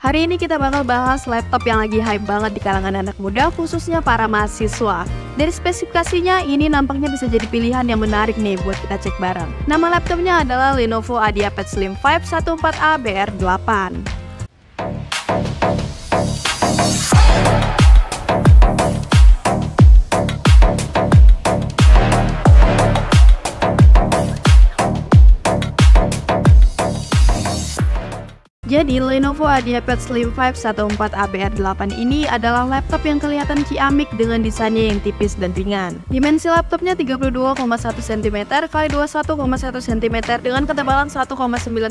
Hari ini kita bakal bahas laptop yang lagi hype banget di kalangan anak muda, khususnya para mahasiswa. Dari spesifikasinya, ini nampaknya bisa jadi pilihan yang menarik nih buat kita cek bareng. Nama laptopnya adalah Lenovo IdeaPad Slim 5 14A BR8. Jadi, Lenovo IdeaPad Slim 5 14A BR8 ini adalah laptop yang kelihatan ciamik dengan desainnya yang tipis dan ringan. Dimensi laptopnya 32,1 cm x 21,1 cm dengan ketebalan 1,9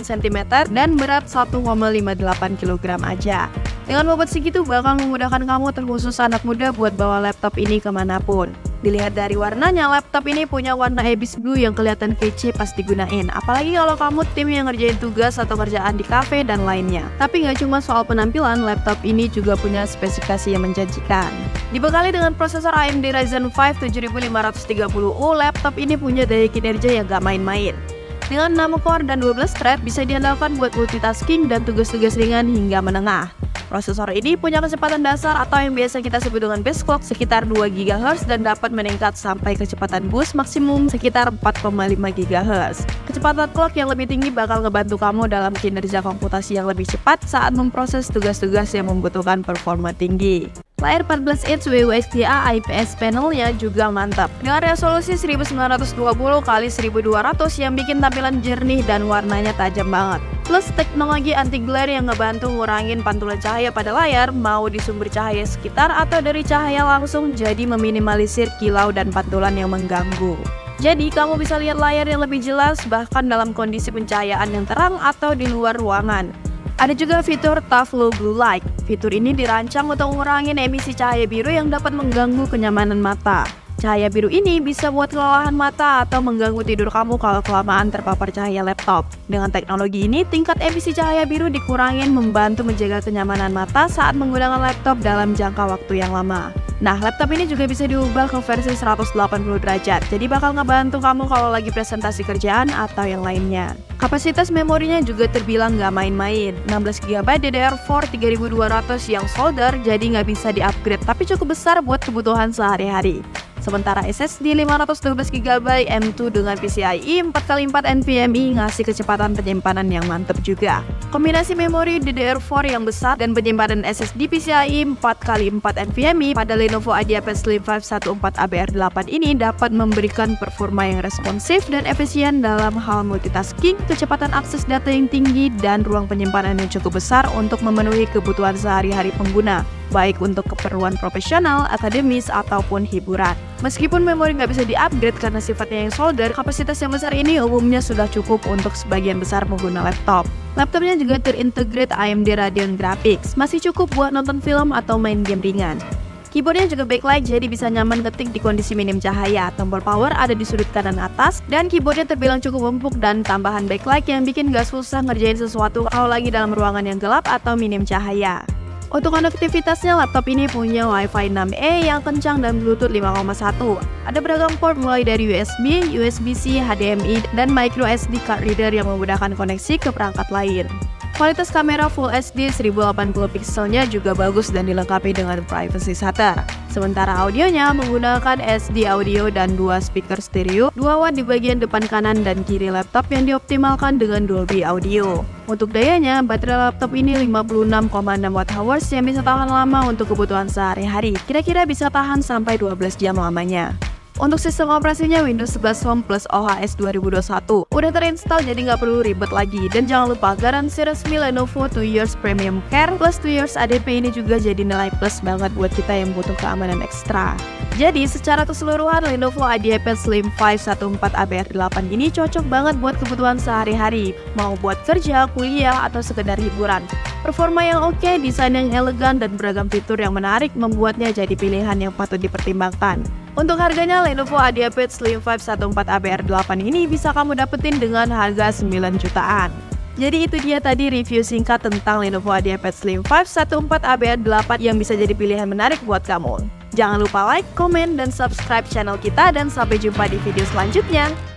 cm dan berat 1,58 kg aja. Dengan bobot segitu bakal memudahkan kamu, terkhusus anak muda, buat bawa laptop ini kemanapun. Dilihat dari warnanya, laptop ini punya warna abyss blue yang kelihatan kece pas digunain. Apalagi kalau kamu tim yang ngerjain tugas atau kerjaan di cafe dan lainnya. Tapi nggak cuma soal penampilan, laptop ini juga punya spesifikasi yang menjanjikan. Dibekali dengan prosesor AMD Ryzen 5 7530U, laptop ini punya daya kinerja yang gak main-main. Dengan 6 core dan 12 thread, bisa diandalkan buat multitasking dan tugas-tugas ringan hingga menengah. Prosesor ini punya kecepatan dasar atau yang biasa kita sebut dengan base clock sekitar 2 GHz dan dapat meningkat sampai kecepatan boost maksimum sekitar 4,5 GHz. Kecepatan clock yang lebih tinggi bakal ngebantu kamu dalam kinerja komputasi yang lebih cepat saat memproses tugas-tugas yang membutuhkan performa tinggi. Layar 14 inch WUSD-A IPS panelnya juga mantap dengan resolusi 1920x1200 yang bikin tampilan jernih dan warnanya tajam banget. Plus teknologi anti glare yang ngebantu ngurangin pantulan cahaya pada layar, mau di sumber cahaya sekitar atau dari cahaya langsung, jadi meminimalisir kilau dan pantulan yang mengganggu. Jadi kamu bisa lihat layar yang lebih jelas bahkan dalam kondisi pencahayaan yang terang atau di luar ruangan. Ada juga fitur Tough Low Blue Light. Fitur ini dirancang untuk ngurangin emisi cahaya biru yang dapat mengganggu kenyamanan mata. Cahaya biru ini bisa buat kelelahan mata atau mengganggu tidur kamu kalau kelamaan terpapar cahaya laptop. Dengan teknologi ini, tingkat emisi cahaya biru dikurangin, membantu menjaga kenyamanan mata saat menggunakan laptop dalam jangka waktu yang lama. Nah, laptop ini juga bisa diubah ke versi 180 derajat, jadi bakal ngebantu kamu kalau lagi presentasi kerjaan atau yang lainnya. Kapasitas memorinya juga terbilang nggak main-main, 16GB DDR4 3200 yang solder, jadi nggak bisa di-upgrade, tapi cukup besar buat kebutuhan sehari-hari. Sementara SSD 512GB M2 dengan PCIe 4x4 NVMe ngasih kecepatan penyimpanan yang mantap juga. Kombinasi memori DDR4 yang besar dan penyimpanan SSD PCIe 4x4 NVMe pada Lenovo IdeaPad Slim 5 14A BR8 ini dapat memberikan performa yang responsif dan efisien dalam hal multitasking, kecepatan akses data yang tinggi, dan ruang penyimpanan yang cukup besar untuk memenuhi kebutuhan sehari-hari pengguna, baik untuk keperluan profesional, akademis, ataupun hiburan. Meskipun memori nggak bisa di-upgrade karena sifatnya yang solder, kapasitas yang besar ini umumnya sudah cukup untuk sebagian besar pengguna laptop. Laptopnya juga terintegrate AMD Radeon Graphics, masih cukup buat nonton film atau main game ringan. Keyboardnya juga backlight, jadi bisa nyaman ketik di kondisi minim cahaya. Tombol power ada di sudut kanan atas, dan keyboardnya terbilang cukup empuk dan tambahan backlight yang bikin gak susah ngerjain sesuatu kalau lagi dalam ruangan yang gelap atau minim cahaya. Untuk konektivitasnya, laptop ini punya Wi-Fi 6E yang kencang dan Bluetooth 5.1. Ada beragam port mulai dari USB, USB-C, HDMI, dan microSD card reader yang memudahkan koneksi ke perangkat lain. Kualitas kamera Full HD 1080 pikselnya juga bagus dan dilengkapi dengan privacy shutter. Sementara audionya menggunakan SD audio dan 2 speaker stereo, 2 watt di bagian depan kanan dan kiri laptop yang dioptimalkan dengan Dolby Audio. Untuk dayanya, baterai laptop ini 56,6 Wh yang bisa tahan lama untuk kebutuhan sehari-hari. Kira-kira bisa tahan sampai 12 jam lamanya. Untuk sistem operasinya Windows 11 Home plus OHS 2021 udah terinstall, jadi nggak perlu ribet lagi. Dan jangan lupa garansi resmi Lenovo 2 years premium care plus 2 years ADP ini juga jadi nilai plus banget buat kita yang butuh keamanan ekstra. Jadi secara keseluruhan Lenovo IdeaPad Slim 5 14A BR8 ini cocok banget buat kebutuhan sehari-hari, mau buat kerja, kuliah, atau sekedar hiburan. Performa yang oke, desain yang elegan, dan beragam fitur yang menarik membuatnya jadi pilihan yang patut dipertimbangkan. Untuk harganya, Lenovo IdeaPad Slim 5 14A BR8 ini bisa kamu dapetin dengan harga 9 jutaan. Jadi itu dia tadi review singkat tentang Lenovo IdeaPad Slim 5 14A BR8 yang bisa jadi pilihan menarik buat kamu. Jangan lupa like, komen, dan subscribe channel kita, dan sampai jumpa di video selanjutnya.